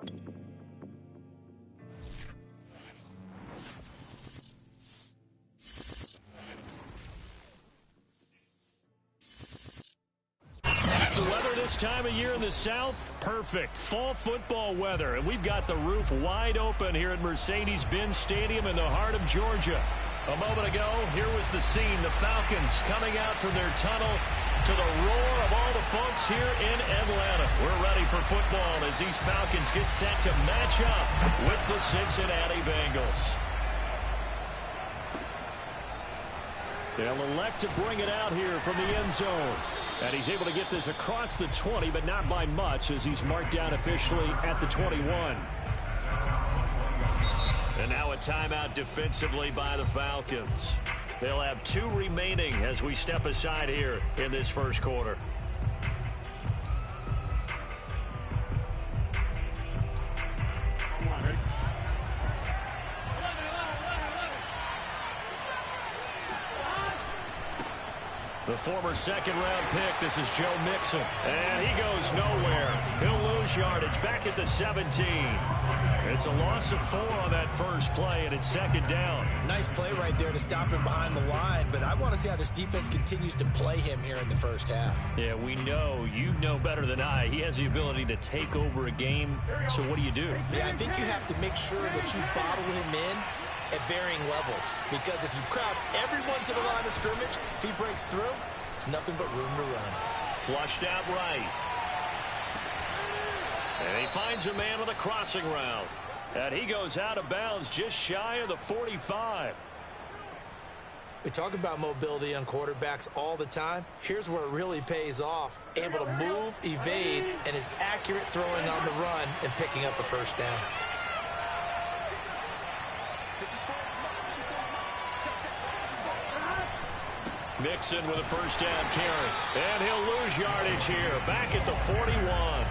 The weather this time of year in the South, perfect. Fall football weather, and we've got the roof wide open here at Mercedes-Benz Stadium in the heart of Georgia. A moment ago, here was the scene. The Falcons coming out from their tunnel to the roar of all the folks here in Atlanta. We're ready for football as these Falcons get set to match up with the Cincinnati Bengals. They'll elect to bring it out here from the end zone. And he's able to get this across the 20, but not by much as he's marked down officially at the 21. And now a timeout defensively by the Falcons. They'll have 2 remaining as we step aside here in this first quarter. The former second-round pick, this is Joe Mixon. And he goes nowhere. He'll lose yardage back at the 17. It's a loss of 4 on that first play, and it's second down. Nice play right there to stop him behind the line, but I want to see how this defense continues to play him here in the first half. Yeah, we know. You know better than I. He has the ability to take over a game, so what do you do? Yeah, I think you have to make sure that you bottle him in at varying levels, because if you crowd everyone to the line of scrimmage, if he breaks through, there's nothing but room to run. Flushed out right. And he finds a man with a crossing route. And he goes out of bounds just shy of the 45. We talk about mobility on quarterbacks all the time. Here's where it really pays off. Able to move, evade, and is accurate throwing on the run and picking up a first down. Mixon with a first down carry. And he'll lose yardage here. Back at the 41.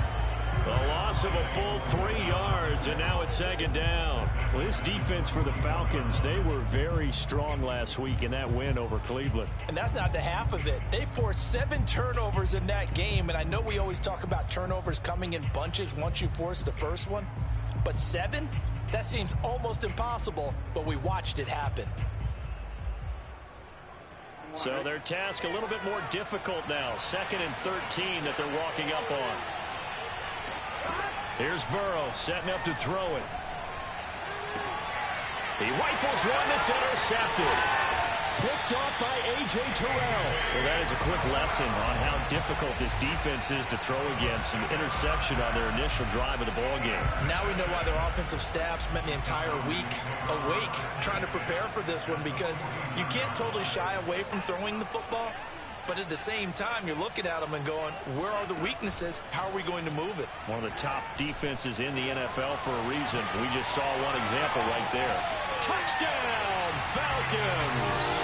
A loss of a full 3 yards, and now it's second down. Well, this defense for the Falcons, they were very strong last week in that win over Cleveland. And that's not the half of it. They forced 7 turnovers in that game, and I know we always talk about turnovers coming in bunches once you force the first one. But 7? That seems almost impossible, but we watched it happen. So their task a little bit more difficult now. 2nd and 13 that they're walking up on. Here's Burrow setting up to throw it. He rifles one that's intercepted. Picked off by A.J. Terrell. Well, that is a quick lesson on how difficult this defense is to throw against. An interception on their initial drive of the ballgame. Now we know why their offensive staff spent the entire week awake trying to prepare for this one, because you can't totally shy away from throwing the football. But at the same time, you're looking at them and going, where are the weaknesses? How are we going to move it? One of the top defenses in the NFL for a reason. We just saw one example right there. Touchdown, Falcons!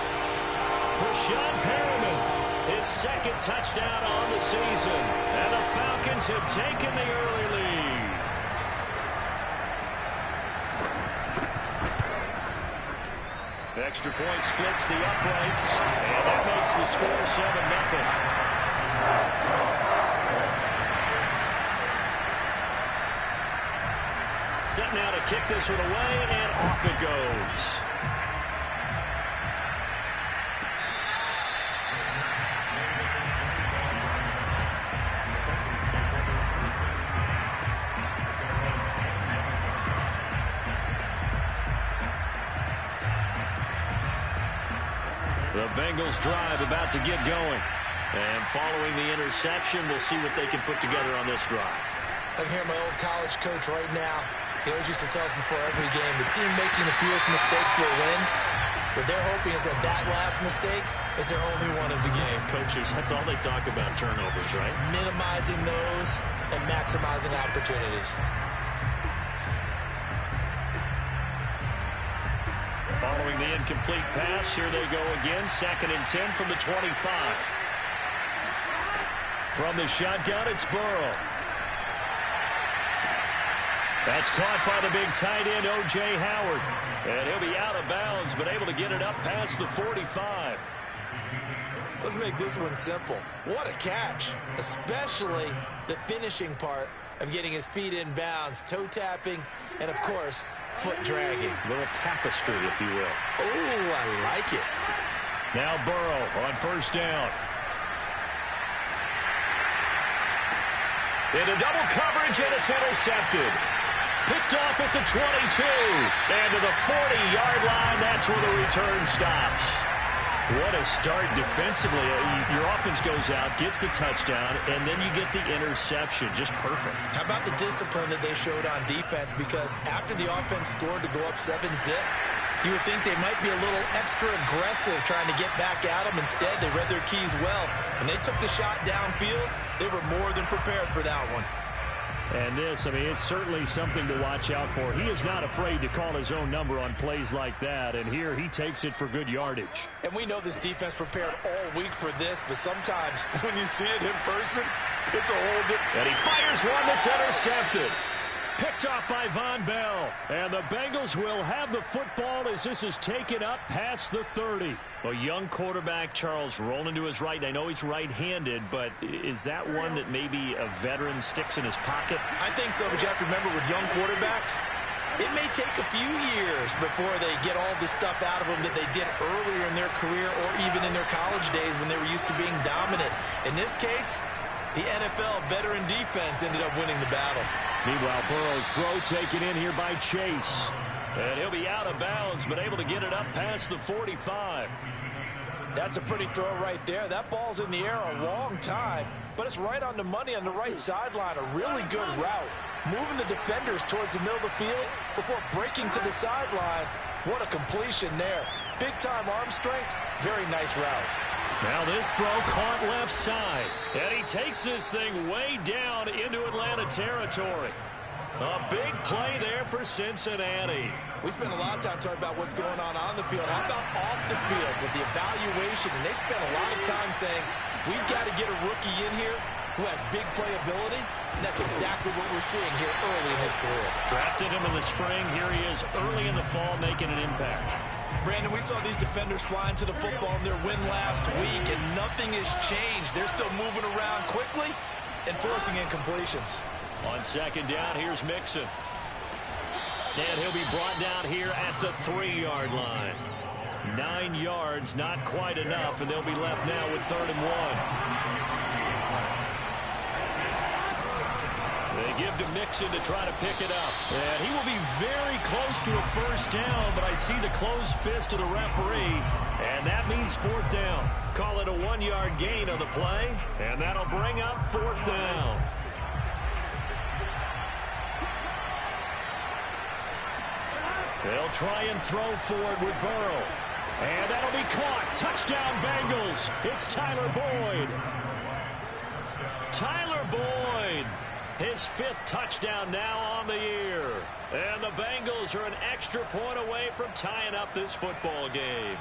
Rashad Perriman, his 2nd touchdown on the season. And the Falcons have taken the early lead. Extra point splits the uprights, and that makes the score 7-0. Set now to kick this one away, and off it goes. The Bengals drive about to get going. And following the interception, we'll see what they can put together on this drive. I can hear my old college coach right now. He always used to tell us before every game, the team making the fewest mistakes will win. What they're hoping is that last mistake is their only one of the game. Coaches, that's all they talk about, turnovers, right? Minimizing those and maximizing opportunities. Following the incomplete pass, here they go again. 2nd and 10 from the 25. From the shotgun, it's Burrow. That's caught by the big tight end, O.J. Howard. And he'll be out of bounds, but able to get it up past the 45. Let's make this one simple. What a catch, especially the finishing part of getting his feet in bounds, toe tapping, and of course, foot dragging. A little tapestry, if you will. Oh, I like it. Now Burrow on first down. Into double coverage, and it's intercepted. Picked off at the 22. And to the 40-yard line, that's where the return stops. What a start defensively. Your offense goes out, gets the touchdown, and then you get the interception. Just perfect. How about the discipline that they showed on defense? Because after the offense scored to go up 7-zip, you would think they might be a little extra aggressive trying to get back at them. Instead, they read their keys well. When they took the shot downfield, they were more than prepared for that one. And this, I mean, it's certainly something to watch out for. He is not afraid to call his own number on plays like that, and here he takes it for good yardage. And we know this defense prepared all week for this, but sometimes when you see it in person, it's a whole different. And he fires one that's intercepted. Picked off by Von Bell. And the Bengals will have the football as this is taken up past the 30. A young quarterback, Charles, rolling to his right. I know he's right-handed, but is that one that maybe a veteran sticks in his pocket? I think so, but you have to remember with young quarterbacks, it may take a few years before they get all the stuff out of them that they did earlier in their career or even in their college days when they were used to being dominant. In this case, the NFL veteran defense ended up winning the battle. Meanwhile, Burrow's throw taken in here by Chase. And he'll be out of bounds, but able to get it up past the 45. That's a pretty throw right there. That ball's in the air a long time, but it's right on the money on the right sideline. A really good route. Moving the defenders towards the middle of the field before breaking to the sideline. What a completion there. Big-time arm strength. Very nice route. Now this throw caught left side. And he takes this thing way down into Atlanta territory. A big play there for Cincinnati. We spent a lot of time talking about what's going on the field. How about off the field with the evaluation? And they spent a lot of time saying, we've got to get a rookie in here who has big playability. And that's exactly what we're seeing here early in his career. Drafted him in the spring. Here he is early in the fall making an impact. Brandon, we saw these defenders flying to the football in their win last week, and nothing has changed. They're still moving around quickly and forcing incompletions. On second down, here's Mixon. And he'll be brought down here at the 3-yard line. 9 yards, not quite enough, and they'll be left now with 3rd and 1. They give to Mixon to try to pick it up. And he will be very close to a first down, but I see the closed fist of the referee, and that means 4th down. Call it a 1-yard gain on the play, and that'll bring up 4th down. They'll try and throw forward with Burrow. And that'll be caught. Touchdown, Bengals. It's Tyler Boyd. Tyler Boyd. His 5th touchdown now on the year. And the Bengals are an extra point away from tying up this football game.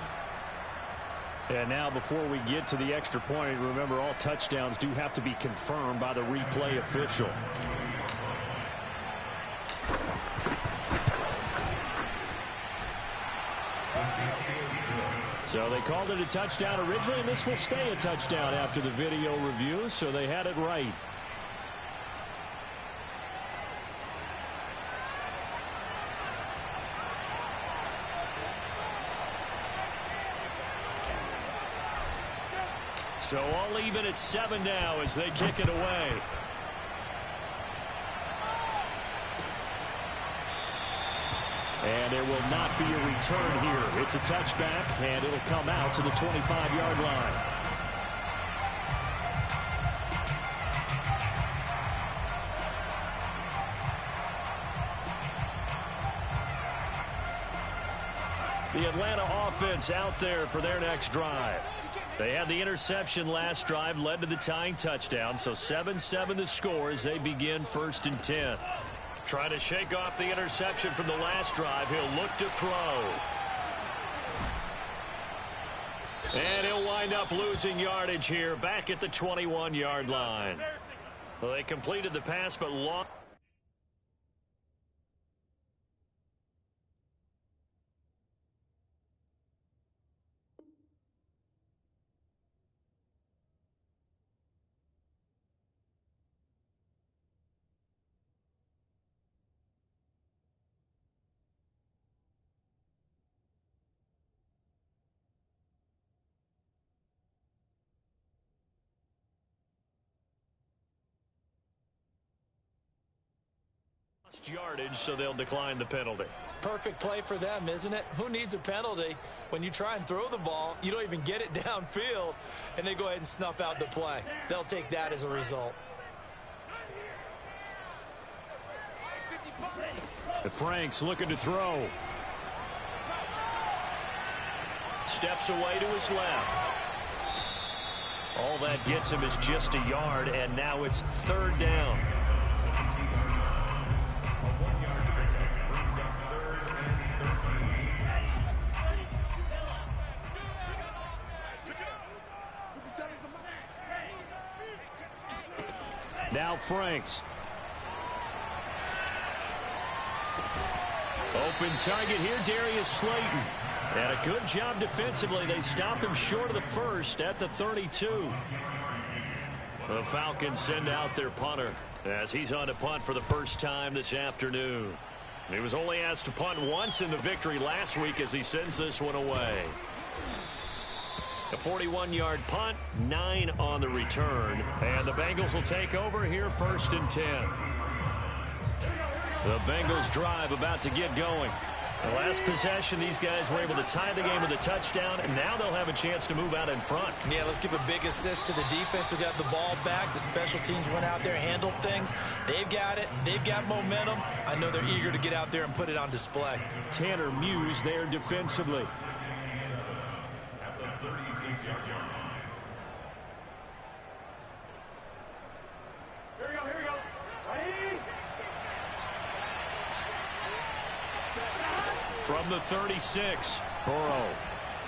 And now before we get to the extra point, remember all touchdowns do have to be confirmed by the replay official. So they called it a touchdown originally, and this will stay a touchdown after the video review, so they had it right. So all even at 7 now as they kick it away. And there will not be a return here. It's a touchback, and it'll come out to the 25-yard line. The Atlanta offense out there for their next drive. They had the interception last drive, led to the tying touchdown, so 7-7 the score as they begin 1st and 10. Trying to shake off the interception from the last drive. He'll look to throw. And he'll wind up losing yardage here back at the 21-yard line. Well, they completed the pass but lost. Yardage, so they'll decline the penalty. Perfect play for them, isn't it? Who needs a penalty when you try and throw the ball, you don't even get it downfield, and they go ahead and snuff out the play. They'll take that as a result. Frank's looking to throw. Steps away to his left. All that gets him is just a yard, and now it's 3rd down. Now Franks. Open target here, Darius Slayton. And a good job defensively. They stop him short of the first at the 32. The Falcons send out their punter as he's on to punt for the first time this afternoon. He was only asked to punt once in the victory last week as he sends this one away. A 41-yard punt, 9 on the return. And the Bengals will take over here 1st and 10. The Bengals drive about to get going. The last possession, these guys were able to tie the game with a touchdown, and now they'll have a chance to move out in front. Yeah, let's give a big assist to the defense who got the ball back. The special teams went out there, handled things. They've got it. They've got momentum. I know they're eager to get out there and put it on display. Tanner Muse there defensively. From the 36, Burrow.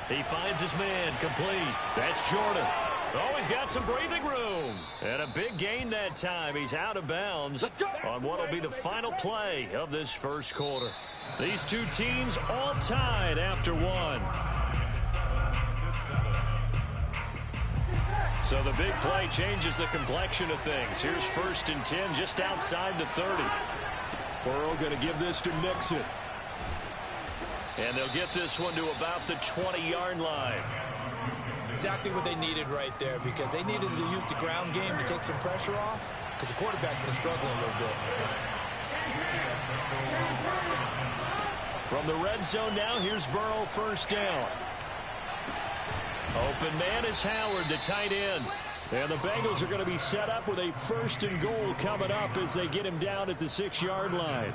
He finds his man, complete. That's Jordan. Oh, he's got some breathing room. And a big gain that time. He's out of bounds on what will be the final play of this first quarter. These two teams all tied after one. So the big play changes the complexion of things. Here's 1st and 10 just outside the 30. Burrow going to give this to Mixon. And they'll get this one to about the 20-yard line. Exactly what they needed right there, because they needed to use the ground game to take some pressure off, because the quarterback's been struggling a little bit. From the red zone now, here's Burrow, 1st down. Open man is Howard, the tight end. And the Bengals are going to be set up with a 1st and goal coming up as they get him down at the 6-yard line.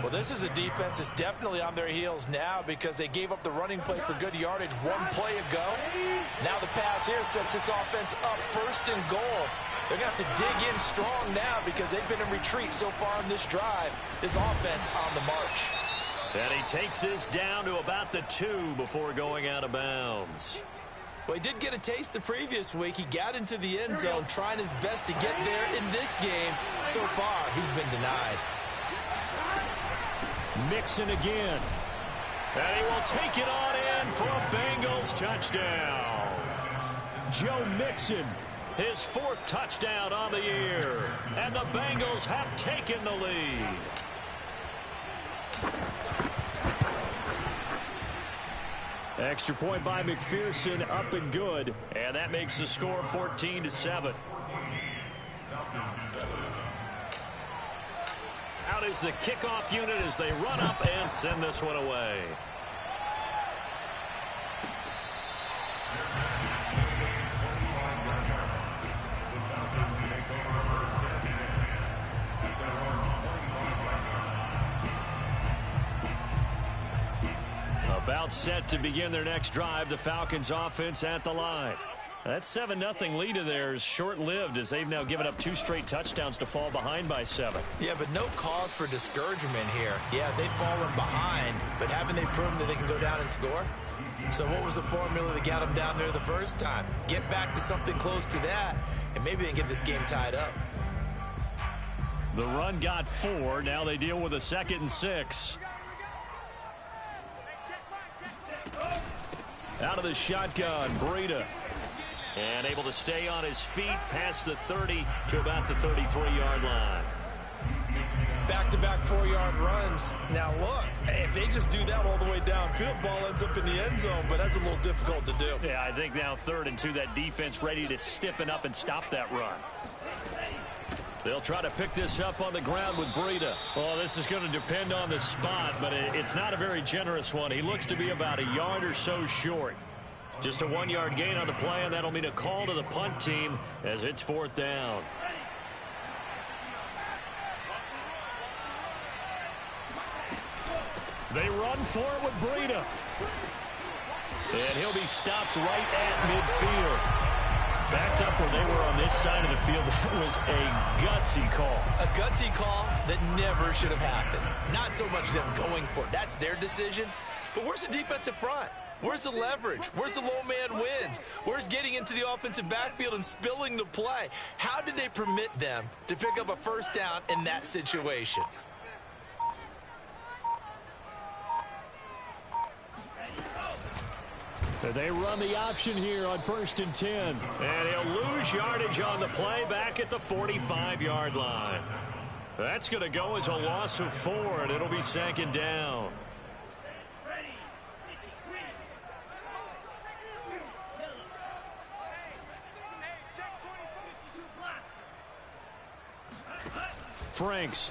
Well, this is a defense that's definitely on their heels now because they gave up the running play for good yardage one play ago. Now the pass here sets this offense up 1st and goal. They're going to have to dig in strong now because they've been in retreat so far in this drive. This offense on the march. And he takes this down to about the 2 before going out of bounds. Well, he did get a taste the previous week. He got into the end zone trying his best to get there in this game. So far, he's been denied. Mixon again. And he will take it on in for a Bengals touchdown. Joe Mixon, his 4th touchdown on the year. And the Bengals have taken the lead. Extra point by McPherson, up and good. And that makes the score 14-7. Out is the kickoff unit as they run up and send this one away. About set to begin their next drive, the Falcons offense at the line. That 7-0 lead of theirs short-lived as they've now given up 2 straight touchdowns to fall behind by 7. Yeah, but no cause for discouragement here. Yeah, they've fallen behind, but haven't they proven that they can go down and score? So what was the formula that got them down there the first time? Get back to something close to that, and maybe they can get this game tied up. The run got 4. Now they deal with a 2nd and 6. Out of the shotgun, Breida. And able to stay on his feet past the 30 to about the 33-yard line. Back-to-back 4-yard runs. Now look, if they just do that all the way downfield, ball ends up in the end zone, but that's a little difficult to do. Yeah, I think now 3rd and 2, that defense ready to stiffen up and stop that run. They'll try to pick this up on the ground with Breida. Well, this is going to depend on the spot, but it's not a very generous one. He looks to be about a yard or so short. Just a 1-yard gain on the play, and that'll mean a call to the punt team as it's 4th down. They run for it with Breida. And he'll be stopped right at midfield. Backed up where they were on this side of the field. That was a gutsy call. A gutsy call that never should have happened. Not so much them going for it. That's their decision. But where's the defensive front? Where's the leverage? Where's the low man wins? Where's getting into the offensive backfield and spilling the play? How did they permit them to pick up a first down in that situation? They run the option here on 1st and 10. And he'll lose yardage on the play back at the 45-yard line. That's going to go as a loss of 4, and it'll be 2nd down. Franks.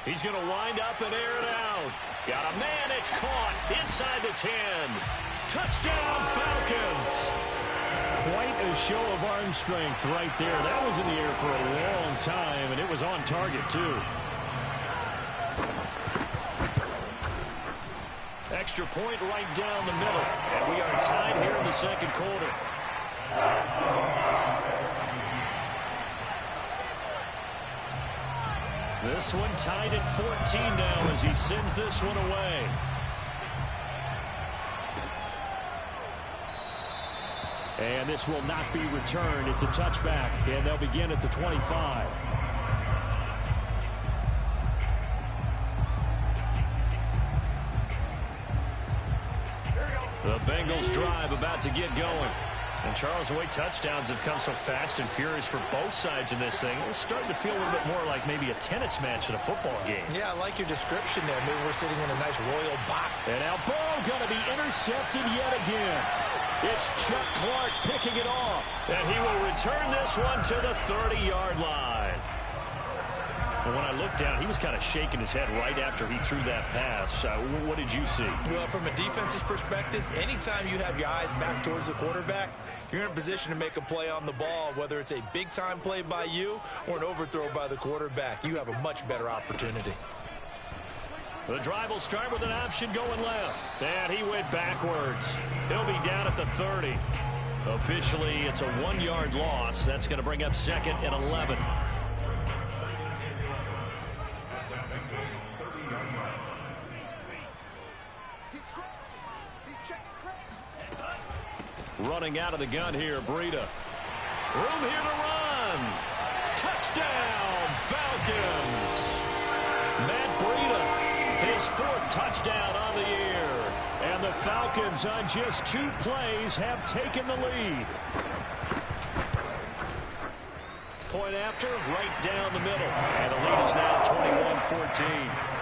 He's going to wind up and air it out. Got a man, it's caught inside the 10. Touchdown, Falcons. Quite a show of arm strength right there. That was in the air for a long time, and it was on target, too. Extra point right down the middle, and we are tied here in the 2nd quarter. This one tied at 14 now as he sends this one away. And this will not be returned. It's a touchback, and they'll begin at the 25. The Bengals drive about to get going. And Charles, the way touchdowns have come so fast and furious for both sides in this thing, it's starting to feel a little bit more like maybe a tennis match in a football game. Yeah, I like your description there. Maybe we're sitting in a nice royal box. And now Burrow going to be intercepted yet again. It's Chuck Clark picking it off. And he will return this one to the 30-yard line. And when I looked down, he was kind of shaking his head right after he threw that pass. What did you see? Well, from a defense's perspective, anytime you have your eyes back towards the quarterback, you're in a position to make a play on the ball, whether it's a big-time play by you or an overthrow by the quarterback. You have a much better opportunity. The drive will start with an option going left. And he went backwards. He'll be down at the 30. Officially, it's a 1-yard loss. That's going to bring up 2nd and 11. Running out of the gun here, Breida. Room here to run. Touchdown, Falcons. Matt Breida, his 4th touchdown on the year. And the Falcons on just 2 plays have taken the lead. Point after, right down the middle. And the lead is now 21-14.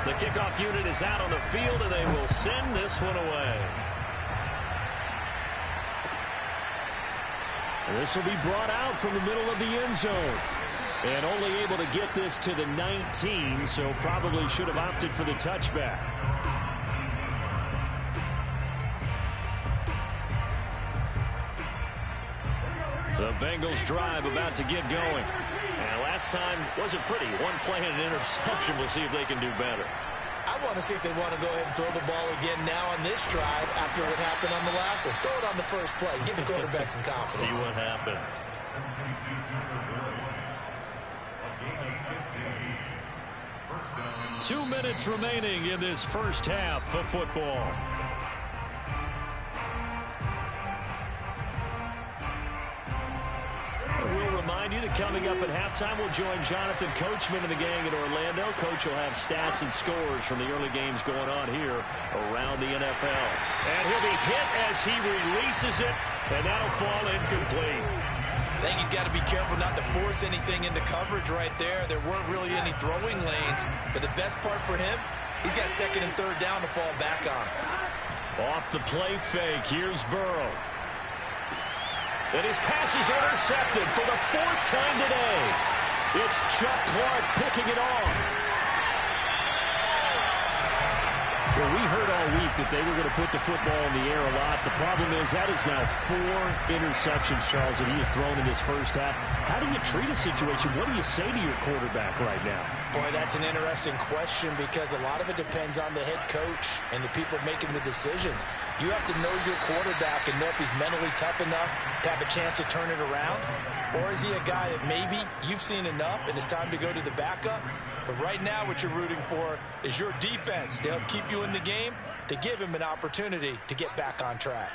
The kickoff unit is out on the field, and they will send this one away. This will be brought out from the middle of the end zone. And only able to get this to the 19, so probably should have opted for the touchback. The Bengals drive about to get going. And last time wasn't pretty. 1 play and an interception. We'll see if they can do better. I want to see if they want to go ahead and throw the ball again now on this drive after what happened on the last one. Throw it on the first play. Give the quarterback some confidence. See what happens. Two minutes remaining in this first half of football. We'll remind you that coming up at halftime, we'll join Jonathan Coachman and the gang in Orlando. Coach will have stats and scores from the early games going on here around the NFL. And he'll be hit as he releases it, and that'll fall incomplete. I think he's got to be careful not to force anything into coverage right there. There weren't really any throwing lanes, but the best part for him, he's got 2nd and 3rd down to fall back on. Off the play fake, here's Burrow. And his pass is intercepted for the 4th time today. It's Chuck Clark picking it off. Well, we heard all week that they were going to put the football in the air a lot. The problem is that is now 4 interceptions, Charles, that he has thrown in this first half. How do you treat a situation? What do you say to your quarterback right now? Boy, that's an interesting question because a lot of it depends on the head coach and the people making the decisions. You have to know your quarterback and know if he's mentally tough enough to have a chance to turn it around. Or is he a guy that maybe you've seen enough and it's time to go to the backup? But right now what you're rooting for is your defense to help keep you in the game, to give him an opportunity to get back on track.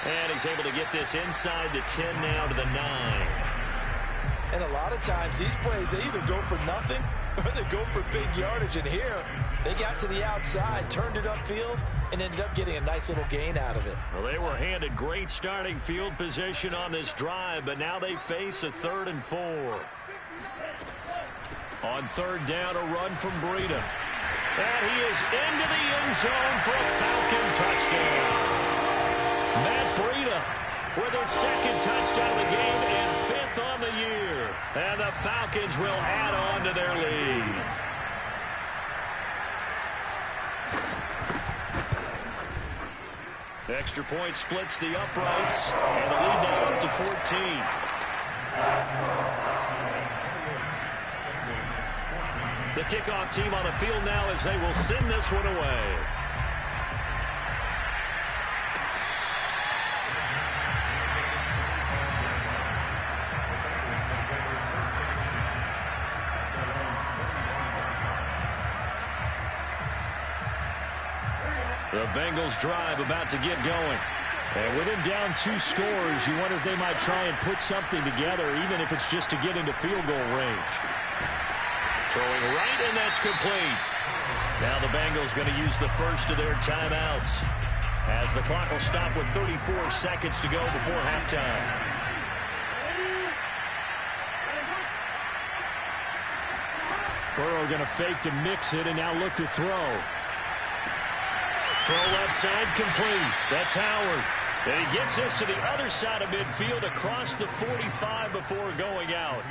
And he's able to get this inside the 10 now to the 9. And a lot of times these plays, they either go for nothing or they go for big yardage. And here, they got to the outside, turned it upfield, and ended up getting a nice little gain out of it. Well, they were handed great starting field position on this drive, but now they face a 3rd and 4. On 3rd down, a run from Breida. And he is into the end zone for a Falcon touchdown. Matt Breida with his 2nd touchdown of the game and 5th on the year. And the Falcons will add on to their lead. Extra point splits the uprights, and the lead now up to 14. The kickoff team on the field now as they will send this one away. The Bengals drive about to get going. And with him down 2 scores, you wonder if they might try and put something together, even if it's just to get into field goal range. Throwing right, and that's complete. Now the Bengals going to use the first of their timeouts, as the clock will stop with 34 seconds to go before halftime. Burrow going to fake to mix it and now look to throw. Throw left side complete. That's Howard. And he gets this to the other side of midfield across the 45 before going out.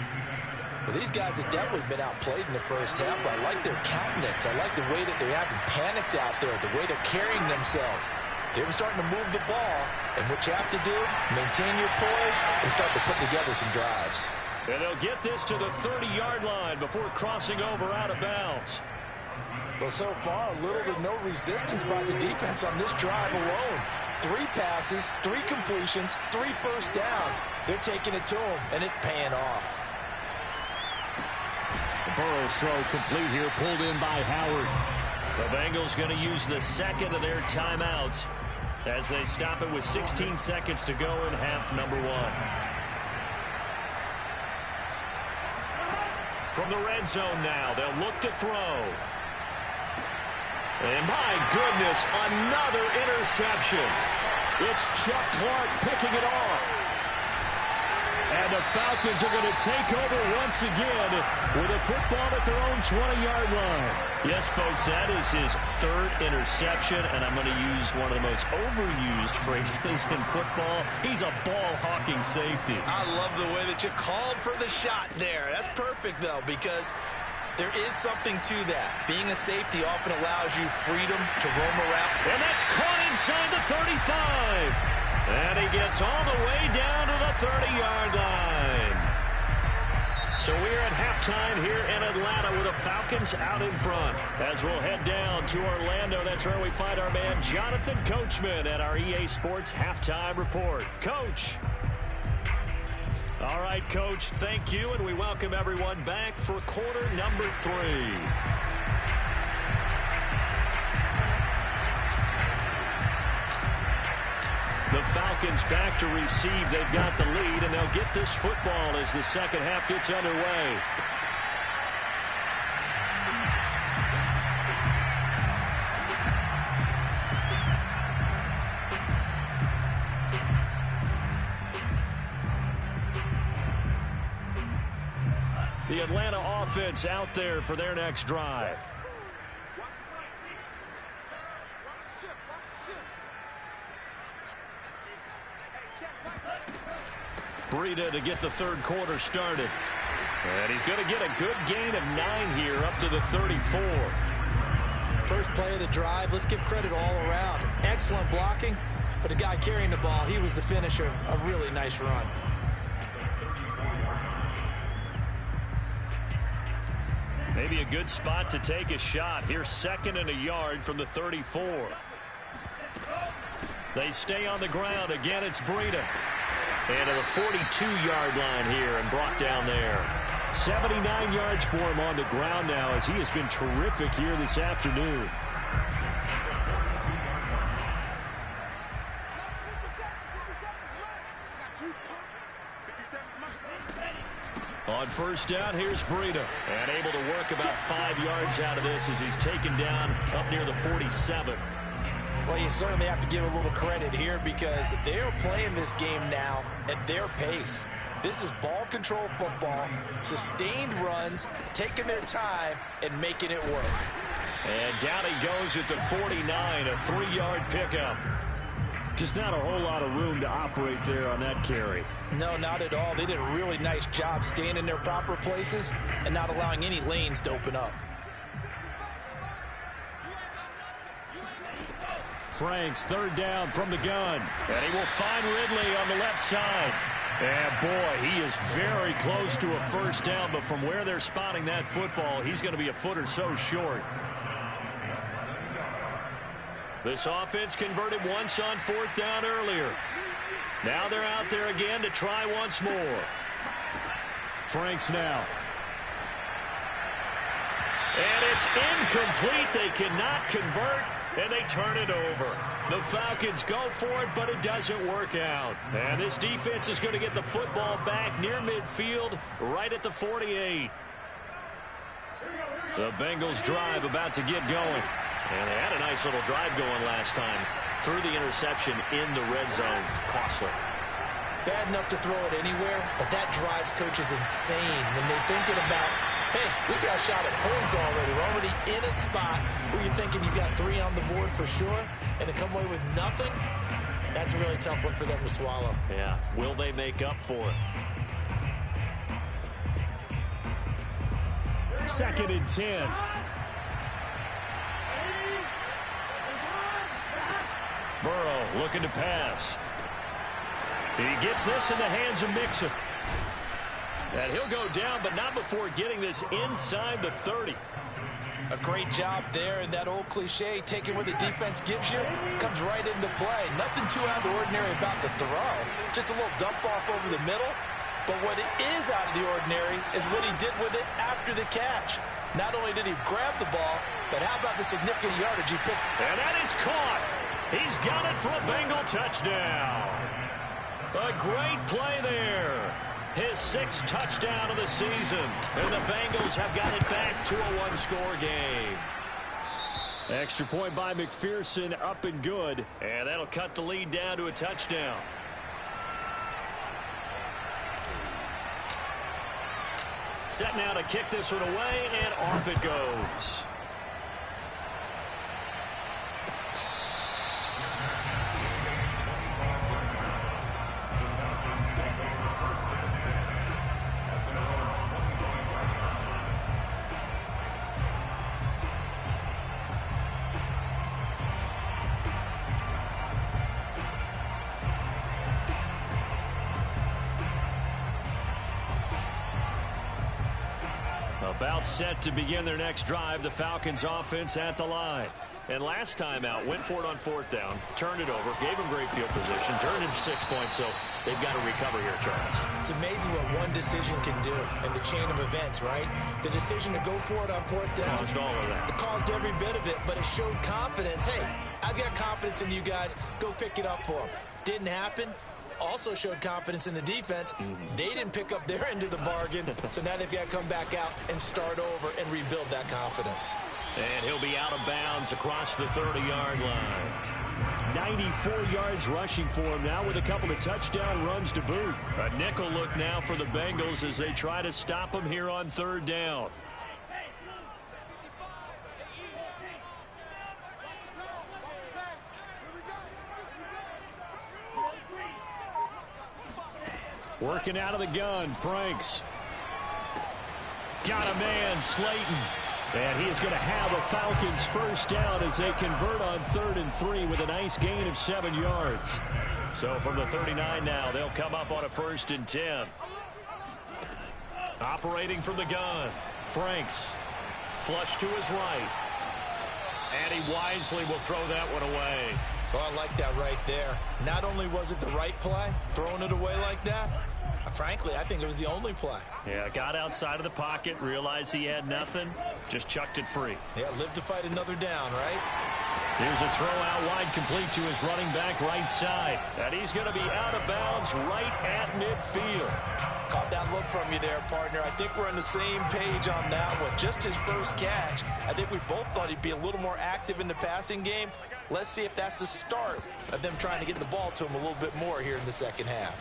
Well, these guys have definitely been outplayed in the first half, but I like their countenance. I like the way that they haven't panicked out there, the way they're carrying themselves. They're starting to move the ball, and what you have to do, maintain your poise and start to put together some drives. And they'll get this to the 30-yard line before crossing over out of bounds. Well, so far, little to no resistance by the defense on this drive alone. 3 passes, 3 completions, 3 first downs. They're taking it to them, and it's paying off. Burrow's throw complete here, pulled in by Howard. The Bengals going to use the 2nd of their timeouts as they stop it with 16 seconds to go in half number 1. From the red zone now, they'll look to throw. And my goodness, another interception. It's Chuck Clark picking it off. And the Falcons are going to take over once again with a football at their own 20-yard line. Yes, folks, that is his 3rd interception, and I'm going to use one of the most overused phrases in football. He's a ball-hawking safety. I love the way that you called for the shot there. That's perfect, though, because there is something to that. Being a safety often allows you freedom to roam around. And that's caught inside the 35. And he gets all the way down to the 30-yard line. So we're at halftime here in Atlanta with the Falcons out in front. As we'll head down to Orlando, that's where we find our man Jonathan Coachman at our EA Sports Halftime Report. Coach. All right, Coach, thank you, and we welcome everyone back for quarter number 3. The Falcons back to receive. They've got the lead, and they'll get this football as the second half gets underway. the Atlanta offense out there for their next drive. Breida to get the third quarter started. And he's going to get a good gain of 9 here up to the 34. First play of the drive, let's give credit all around. Excellent blocking, but the guy carrying the ball, he was the finisher. A really nice run. Maybe a good spot to take a shot. Here's 2nd and a yard from the 34. They stay on the ground. Again, it's Breida. And to the 42-yard line here and brought down there. 79 yards for him on the ground now as he has been terrific here this afternoon. On first down, here's Breida. And able to work about 5 yards out of this as he's taken down up near the 47. Well, you certainly have to give a little credit here because they're playing this game now at their pace. This is ball control football, sustained runs, taking their time and making it work. And down he goes at the 49, a 3-yard pickup. Just not a whole lot of room to operate there on that carry. No, not at all. They did a really nice job staying in their proper places and not allowing any lanes to open up. Franks, third down from the gun. And he will find Ridley on the left side. And boy, he is very close to a first down, but from where they're spotting that football, he's going to be a foot or so short. This offense converted once on 4th down earlier. Now they're out there again to try once more. Franks now. And it's incomplete. They cannot convert, and they turn it over. The Falcons go for it, but it doesn't work out. And this defense is going to get the football back near midfield, right at the 48. The Bengals drive about to get going. And they had a nice little drive going last time. Threw the interception in the red zone. Costly. Bad enough to throw it anywhere, but that drives coaches insane when they're thinking about, hey, we got a shot at points already. We're already in a spot where you're thinking you got 3 on the board for sure, and to come away with nothing, that's a really tough one for them to swallow. Yeah. Will they make up for it? 2nd and 10. Burrow looking to pass. He gets this in the hands of Mixon. And he'll go down, but not before getting this inside the 30. A great job there, and that old cliche, taking what the defense gives you, comes right into play. Nothing too out of the ordinary about the throw. Just a little dump off over the middle. But what is out of the ordinary is what he did with it after the catch. Not only did he grab the ball, but how about the significant yardage he picked? And that is caught. He's got it for a Bengal touchdown. A great play there. His 6th touchdown of the season. And the Bengals have got it back to a 1-score game. Extra point by McPherson, up and good. And that'll cut the lead down to a touchdown. Set now to kick this one away, and off it goes. About set to begin their next drive. The Falcons offense at the line. And last time out, went for it on 4th down, turned it over, gave them great field position, turned into 6 points, so they've got to recover here, Charles. It's amazing what one decision can do in the chain of events, right? The decision to go for it on 4th down. Caused all of that. It caused every bit of it, but it showed confidence. Hey, I've got confidence in you guys. Go pick it up for them. Didn't happen. also showed confidence in the defense. They didn't pick up their end of the bargain, so now they've got to come back out and start over and rebuild that confidence. And he'll be out of bounds across the 30-yard line. 94 yards rushing for him now with a couple of touchdown runs to boot. A nickel look now for the Bengals as they try to stop him here on 3rd down. Working out of the gun, Franks. Got a man, Slayton. And he is going to have a Falcons first down as they convert on 3rd and 3 with a nice gain of 7 yards. So from the 39 now, they'll come up on a 1st and 10. Operating from the gun, Franks. Flush to his right. And he wisely will throw that one away. Oh, I like that right there. Not only was it the right play, throwing it away like that, frankly, I think it was the only play. Yeah, got outside of the pocket, realized he had nothing, just chucked it free. Yeah, live to fight another down, right? Here's a throw out wide, complete to his running back right side. And he's going to be out of bounds right at midfield. Caught that look from you there, partner. I think we're on the same page on that one. Just his first catch. I think we both thought he'd be a little more active in the passing game. Let's see if that's the start of them trying to get the ball to him a little bit more here in the second half.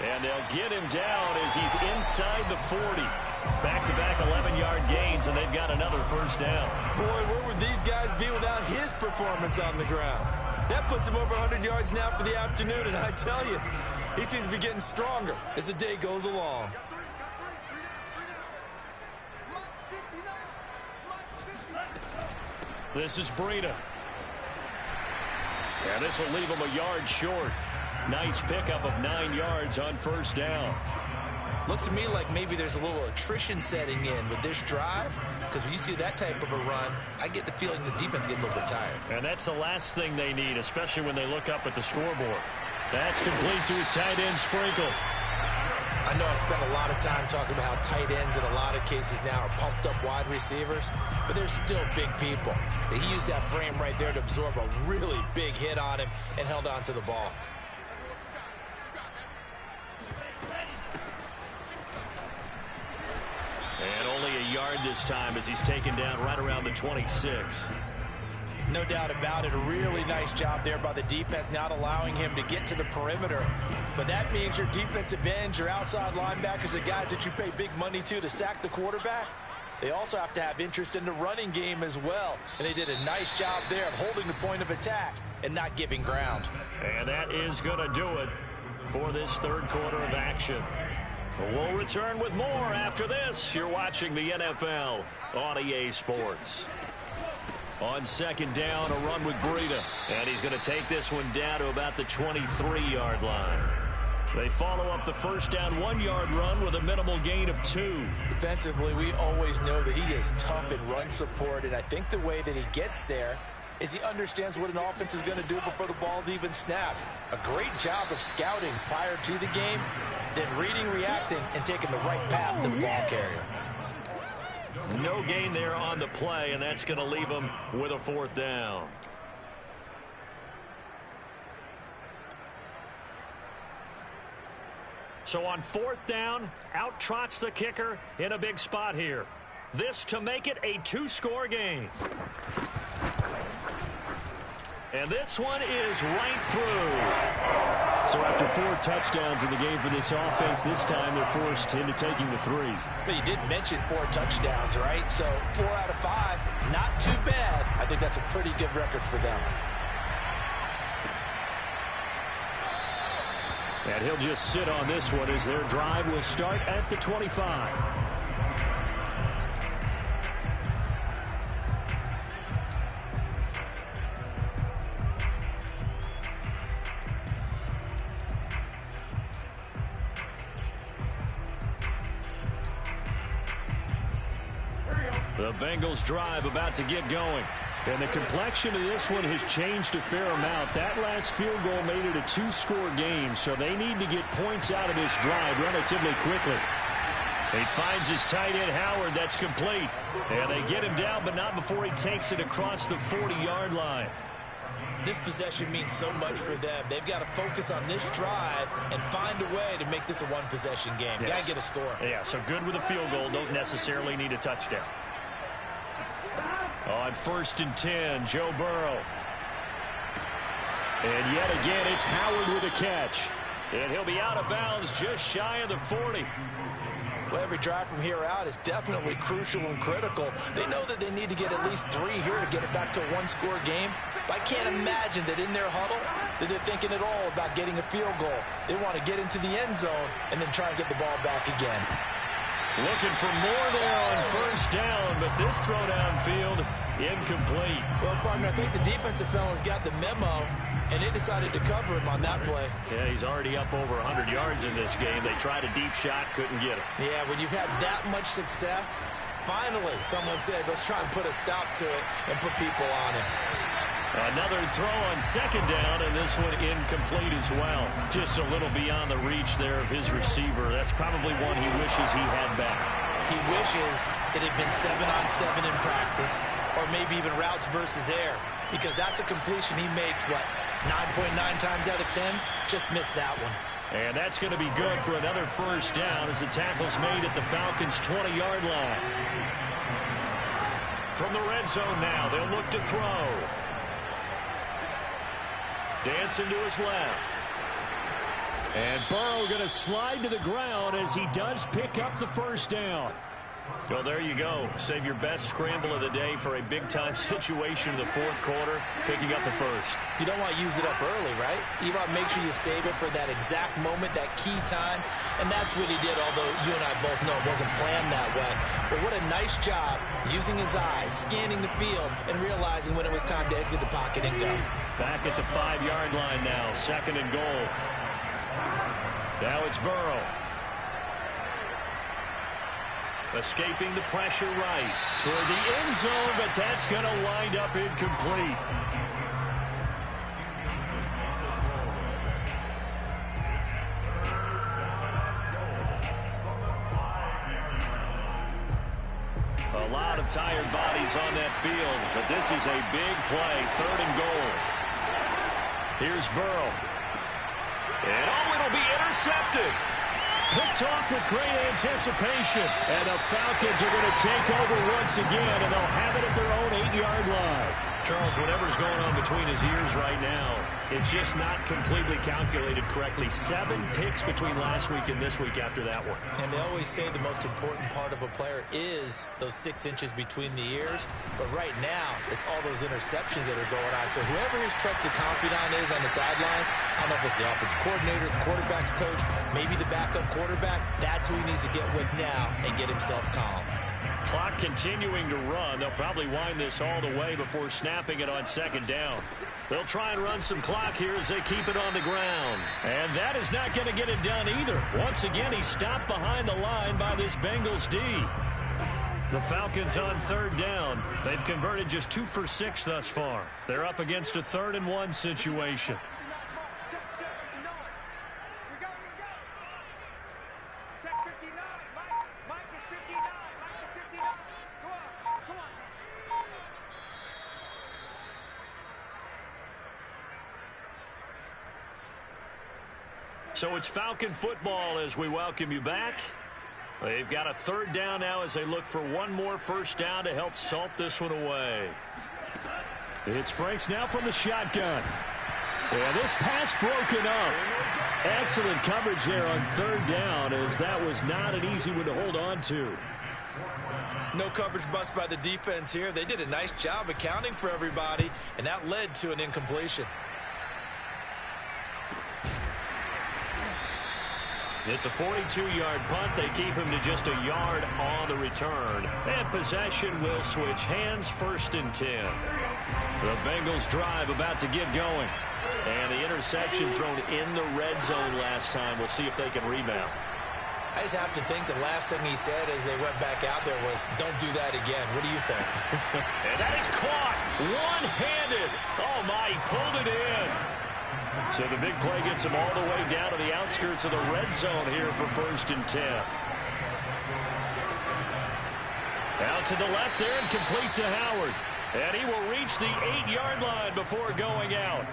And they'll get him down as he's inside the 40. Back-to-back 11-yard gains, and they've got another first down. Boy, where would these guys be without his performance on the ground? That puts him over 100 yards now for the afternoon, and I tell you, he seems to be getting stronger as the day goes along. This is Breida. And this will leave him a yard short. Nice pickup of 9 yards on first down. Looks to me like maybe there's a little attrition setting in with this drive, because when you see that type of a run, I get the feeling the defense getting a little bit tired. And that's the last thing they need, especially when they look up at the scoreboard. That's complete to his tight end, Sprinkle. I know I spent a lot of time talking about how tight ends in a lot of cases now are pumped up wide receivers, but they're still big people. He used that frame right there to absorb a really big hit on him and held on to the ball. And only a yard this time as he's taken down right around the 26. No doubt about it. A really nice job there by the defense, not allowing him to get to the perimeter. But that means your defensive ends, your outside linebackers, the guys that you pay big money to sack the quarterback, they also have to have interest in the running game as well. And they did a nice job there of holding the point of attack and not giving ground. And that is going to do it for this third quarter of action. We'll return with more after this. You're watching the NFL on EA Sports. On second down, a run with Breida. And he's going to take this one down to about the 23-yard line. They follow up the first down 1-yard run with a minimal gain of 2. Defensively, we always know that he is tough in run support, and I think the way that he gets there is he understands what an offense is going to do before the ball's even snapped. A great job of scouting prior to the game, then reading, reacting, and taking the right path to the ball carrier. No gain there on the play, and that's going to leave him with a 4th down. So on 4th down, out trots the kicker in a big spot here. This to make it a 2-score game. And this one is right through. So after 4 touchdowns in the game for this offense, this time they're forced into taking the 3. But you did mention 4 touchdowns, right? So 4 out of 5, not too bad. I think that's a pretty good record for them. And he'll just sit on this one as their drive will start at the 25. The Bengals drive about to get going. And the complexion of this one has changed a fair amount. That last field goal made it a 2-score game, so they need to get points out of this drive relatively quickly. He finds his tight end, Howard. That's complete. And they get him down, but not before he takes it across the 40-yard line. This possession means so much for them. They've got to focus on this drive and find a way to make this a one-possession game. Yes. Got to get a score. Yeah, so good with a field goal. Don't necessarily need a touchdown. On 1st and 10, Joe Burrow. And yet again, it's Howard with a catch. And he'll be out of bounds just shy of the 40. Well, every drive from here out is definitely crucial and critical. They know that they need to get at least 3 here to get it back to a one-score game. But I can't imagine that in their huddle that they're thinking at all about getting a field goal. They want to get into the end zone and then try and get the ball back again. Looking for more there on 1st down, but this throw downfield incomplete. Well, partner, I think the defensive fellas got the memo, and they decided to cover him on that play. Yeah, he's already up over 100 yards in this game. They tried a deep shot, couldn't get it. Yeah, when you've had that much success, finally someone said, let's try and put a stop to it and put people on it. Another throw on 2nd down, and this one incomplete as well. Just a little beyond the reach there of his receiver. That's probably one he wishes he had back. He wishes it had been 7-on-7 in practice, or maybe even routes versus air, because that's a completion he makes, what, 9.9 times out of 10? Just missed that one. And that's going to be good for another 1st down as the tackle's made at the Falcons' 20-yard line. From the red zone now, they'll look to throw. Dancing to his left. And Burrow going to slide to the ground as he does pick up the 1st down. Well, there you go. Save your best scramble of the day for a big-time situation in the 4th quarter, picking up the 1st. You don't want to use it up early, right? You want to make sure you save it for that exact moment, that key time. And that's what he did, although you and I both know it wasn't planned that way. But what a nice job using his eyes, scanning the field, and realizing when it was time to exit the pocket and go. Back at the 5-yard line now, 2nd and goal. Now it's Burrow. Escaping the pressure right toward the end zone, but that's going to wind up incomplete. A lot of tired bodies on that field, but this is a big play, 3rd and goal. Here's Burrow. And it'll be intercepted. Picked off with great anticipation. And the Falcons are going to take over once again, and they'll have it at their own 8-yard line. Charles, whatever's going on between his ears right now, it's just not completely calculated correctly. 7 picks between last week and this week after that one. And they always say the most important part of a player is those 6 inches between the ears. But right now, it's all those interceptions that are going on. So whoever his trusted confidant is on the sidelines, I don't know if it's the offense coordinator, the quarterback's coach, maybe the backup quarterback, that's who he needs to get with now and get himself calm. Clock continuing to run. They'll probably wind this all the way before snapping it on 2nd down. They'll try and run some clock here as they keep it on the ground. And that is not going to get it done either. Once again, he's stopped behind the line by this Bengals D. The Falcons on 3rd down. They've converted just 2 for 6 thus far. They're up against a 3rd and 1 situation. So it's Falcon football as we welcome you back. They've got a 3rd down now as they look for one more 1st down to help salt this one away. It's Franks now from the shotgun. Yeah, this pass broken up. Excellent coverage there on 3rd down, as that was not an easy one to hold on to. No coverage bust by the defense here. They did a nice job accounting for everybody, and that led to an incompletion. It's a 42-yard punt. They keep him to just a yard on the return. And possession will switch hands, 1st and 10. The Bengals drive about to get going. And the interception thrown in the red zone last time. We'll see if they can rebound. I just have to think the last thing he said as they went back out there was, don't do that again. What do you think? And that is caught one-handed. Oh, my, he pulled it in. So the big play gets him all the way down to the outskirts of the red zone here for 1st and 10. Out to the left there and complete to Howard. And he will reach the 8-yard line before going out.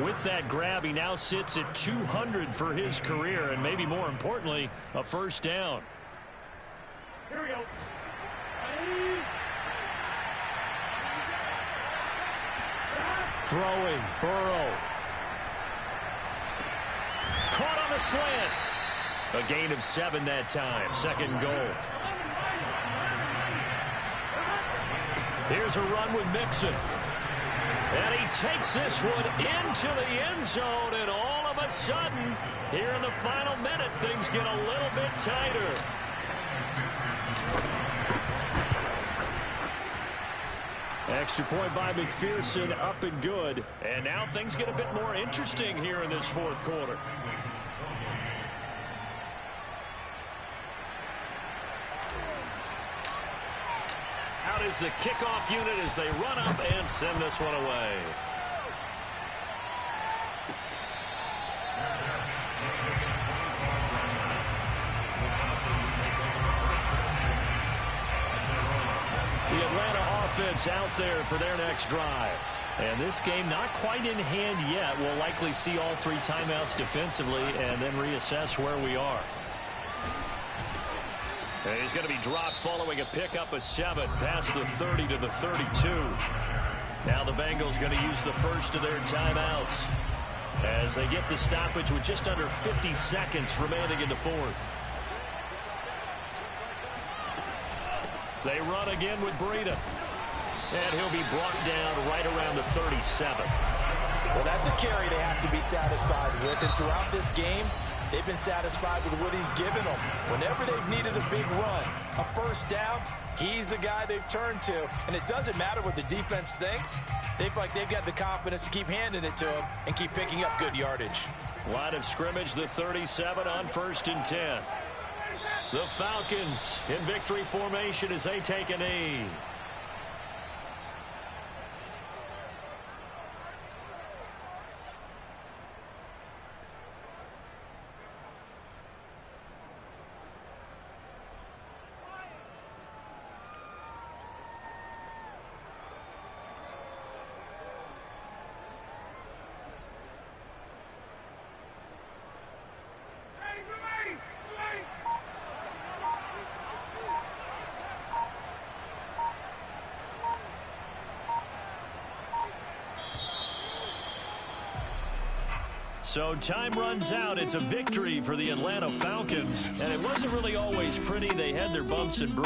With that grab, he now sits at 200 for his career, and maybe more importantly, a first down. Here we go. Throwing, Burrow. Caught on the slant. A gain of 7 that time. Second goal. Here's a run with Mixon. And he takes this one into the end zone, and all of a sudden, here in the final minute, things get a little bit tighter. Extra point by McPherson, up and good. And now things get a bit more interesting here in this fourth quarter. Out is the kickoff unit as they run up and send this one away. The Atlanta offense out there for their next drive. And this game not quite in hand yet. We'll likely see all 3 timeouts defensively and then reassess where we are. And he's going to be dropped following a pickup of 7 past the 30 to the 32. Now the Bengals going to use the first of their timeouts as they get the stoppage with just under 50 seconds remaining in the fourth. They run again with Breida. And he'll be brought down right around the 37. Well, that's a carry they have to be satisfied with. And throughout this game, they've been satisfied with what he's given them. Whenever they've needed a big run, a first down, he's the guy they've turned to. And it doesn't matter what the defense thinks. They feel like they've got the confidence to keep handing it to him and keep picking up good yardage. Line of scrimmage, the 37 on 1st and 10. The Falcons in victory formation as they take a knee. So time runs out. It's a victory for the Atlanta Falcons. And it wasn't really always pretty. They had their bumps and bruises.